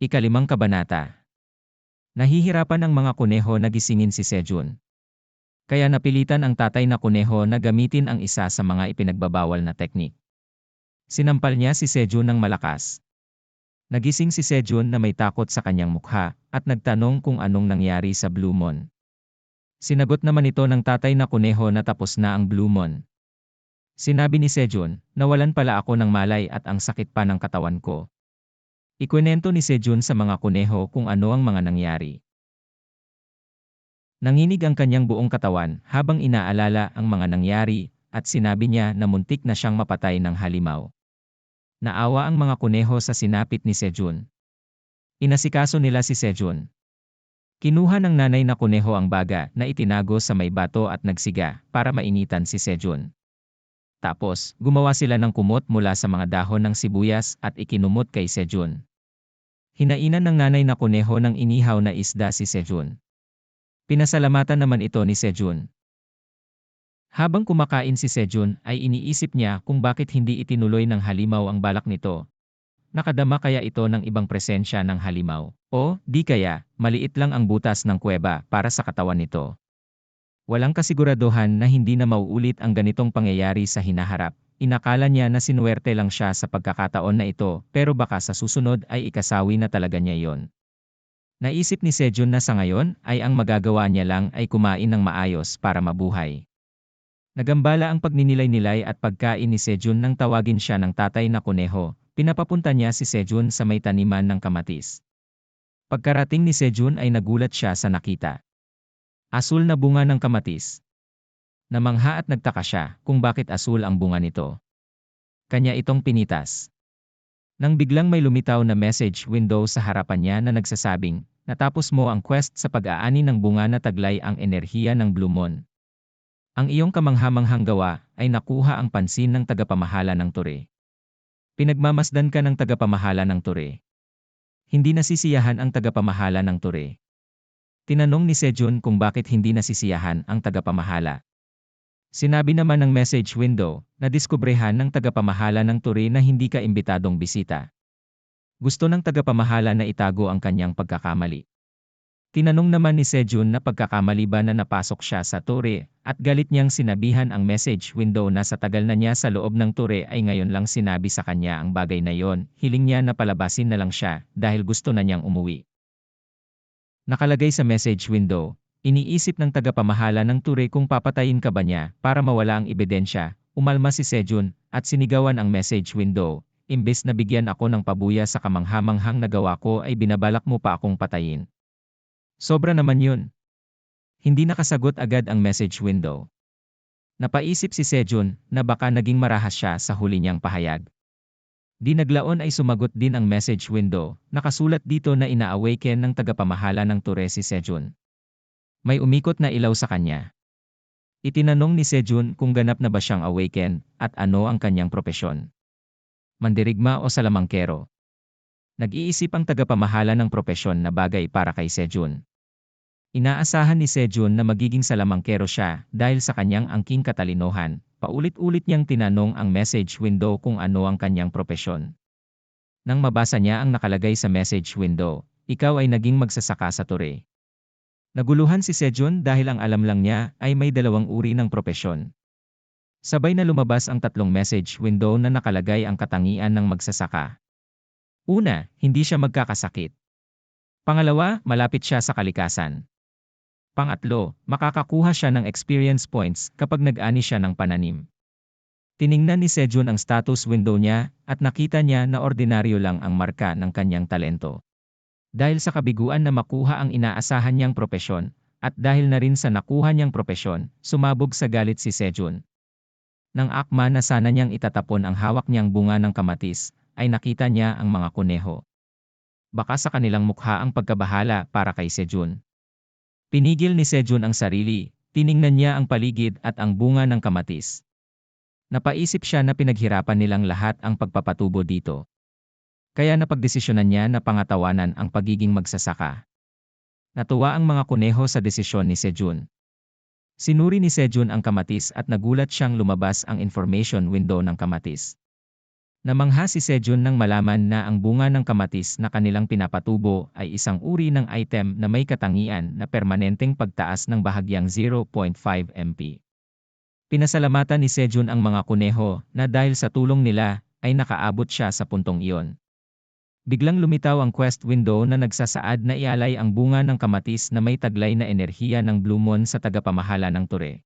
Ikalimang kabanata. Nahihirapan ang mga kuneho na gisingin si Sejun. Kaya napilitan ang tatay na kuneho na gamitin ang isa sa mga ipinagbabawal na teknik. Sinampal niya si Sejun ng malakas. Nagising si Sejun na may takot sa kanyang mukha at nagtanong kung anong nangyari sa Blue Moon. Sinagot naman ito ng tatay na kuneho na tapos na ang Blue Moon. Sinabi ni Sejun, nawalan pala ako ng malay at ang sakit pa ng katawan ko. Ikwento ni Sejun sa mga kuneho kung ano ang mga nangyari. Nanginig ang kanyang buong katawan habang inaalala ang mga nangyari at sinabi niya na muntik na siyang mapatay ng halimaw. Naawa ang mga kuneho sa sinapit ni Sejun. Inasikaso nila si Sejun. Kinuha ng nanay na kuneho ang baga na itinago sa may bato at nagsiga para mainitan si Sejun. Tapos, gumawa sila ng kumot mula sa mga dahon ng sibuyas at ikinumot kay Sejun. Hinainan ng nanay na kuneho ng inihaw na isda si Sejun. Pinasalamatan naman ito ni Sejun. Habang kumakain si Sejun ay iniisip niya kung bakit hindi itinuloy ng halimaw ang balak nito. Nakadama kaya ito ng ibang presensya ng halimaw? O, di kaya, maliit lang ang butas ng kuweba para sa katawan nito. Walang kasiguraduhan na hindi na mauulit ang ganitong pangyayari sa hinaharap. Inakala niya na sinuwerte lang siya sa pagkakataon na ito pero baka sa susunod ay ikasawi na talaga niya yon. Naisip ni Sejun na sa ngayon ay ang magagawa niya lang ay kumain ng maayos para mabuhay. Nagambala ang pagninilay-nilay at pagkain ni Sejun nang tawagin siya ng tatay na kuneho. Pinapapunta niya si Sejun sa may taniman ng kamatis. Pagkarating ni Sejun ay nagulat siya sa nakita. Asul na bunga ng kamatis. Namangha at nagtaka siya kung bakit asul ang bunga nito. Kanya itong pinitas. Nang biglang may lumitaw na message window sa harapan niya na nagsasabing, natapos mo ang quest sa pag-aani ng bunga na taglay ang enerhiya ng Blue Moon. Ang iyong kamanghamanghang gawa ay nakuha ang pansin ng tagapamahala ng Ture. Pinagmamasdan ka ng tagapamahala ng Ture. Hindi nasisiyahan ang tagapamahala ng Ture. Tinanong ni Sejun kung bakit hindi nasisiyahan ang tagapamahala. Sinabi naman ng message window na diskubrehan ng tagapamahala ng Ture na hindi ka imbitadong bisita. Gusto ng tagapamahala na itago ang kanyang pagkakamali. Tinanong naman ni Sejun na pagkakamali ba na napasok siya sa Ture at galit niyang sinabihan ang message window na sa tagal na niya sa loob ng Ture ay ngayon lang sinabi sa kanya ang bagay na yon. Hiling niya na palabasin na lang siya dahil gusto na niyang umuwi. Nakalagay sa message window. Iniisip ng tagapamahala ng Ture kung papatayin ka ba niya para mawala ang ebidensya. Umalma si Sejun at sinigawan ang message window. Imbes na bigyan ako ng pabuya sa kamanghamanghang nagawa ko ay binabalak mo pa akong patayin. Sobra naman yun. Hindi nakasagot agad ang message window. Napaisip si Sejun na baka naging marahas siya sa huli niyang pahayag. Di naglaon ay sumagot din ang message window. Nakasulat dito na ina-awaken ng tagapamahala ng Ture si Sejun. May umikot na ilaw sa kanya. Itinanong ni Sejun kung ganap na ba siyang awaken at ano ang kanyang propesyon. Mandirigma o salamangkero. Nag-iisip ang tagapamahala ng propesyon na bagay para kay Sejun. Inaasahan ni Sejun na magiging salamangkero siya dahil sa kanyang angking katalinohan. Paulit-ulit niyang tinanong ang message window kung ano ang kanyang propesyon. Nang mabasa niya ang nakalagay sa message window, ikaw ay naging magsasaka sa Ture. Naguluhan si Sejun dahil ang alam lang niya ay may dalawang uri ng propesyon. Sabay na lumabas ang tatlong message window na nakalagay ang katangian ng magsasaka. Una, hindi siya magkakasakit. Pangalawa, malapit siya sa kalikasan. Pangatlo, makakakuha siya ng experience points kapag nag-ani siya ng pananim. Tiningnan ni Sejun ang status window niya at nakita niya na ordinaryo lang ang marka ng kanyang talento. Dahil sa kabiguan na makuha ang inaasahan niyang propesyon, at dahil na rin sa nakuha niyang propesyon, sumabog sa galit si Sejun. Nang akma na sana niyang itatapon ang hawak niyang bunga ng kamatis, ay nakita niya ang mga kuneho. Baka sa kanilang mukha ang pagkabahala para kay Sejun. Pinigil ni Sejun ang sarili, tiningnan niya ang paligid at ang bunga ng kamatis. Napaisip siya na pinaghirapan nilang lahat ang pagpapatubo dito. Kaya napagdesisyonan niya na pangatawanan ang pagiging magsasaka. Natuwa ang mga kuneho sa desisyon ni Sejun. Sinuri ni Sejun ang kamatis at nagulat siyang lumabas ang information window ng kamatis. Namangha si Sejun nang malaman na ang bunga ng kamatis na kanilang pinapatubo ay isang uri ng item na may katangian na permanenteng pagtaas ng bahagyang 0.5 MP. Pinasalamatan ni Sejun ang mga kuneho na dahil sa tulong nila ay nakaabot siya sa puntong iyon. Biglang lumitaw ang quest window na nagsasaad na ialay ang bunga ng kamatis na may taglay na enerhiya ng Blue Moon sa tagapamahala ng Ture.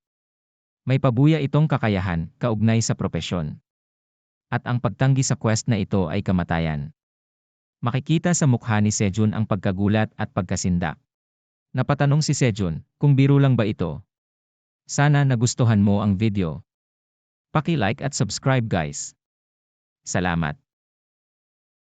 May pabuya itong kakayahan, kaugnay sa propesyon. At ang pagtanggi sa quest na ito ay kamatayan. Makikita sa mukha ni Sejun ang pagkagulat at pagkasindak. Napatanong si Sejun, kung biro lang ba ito? Sana nagustuhan mo ang video. Paki-like at subscribe guys. Salamat.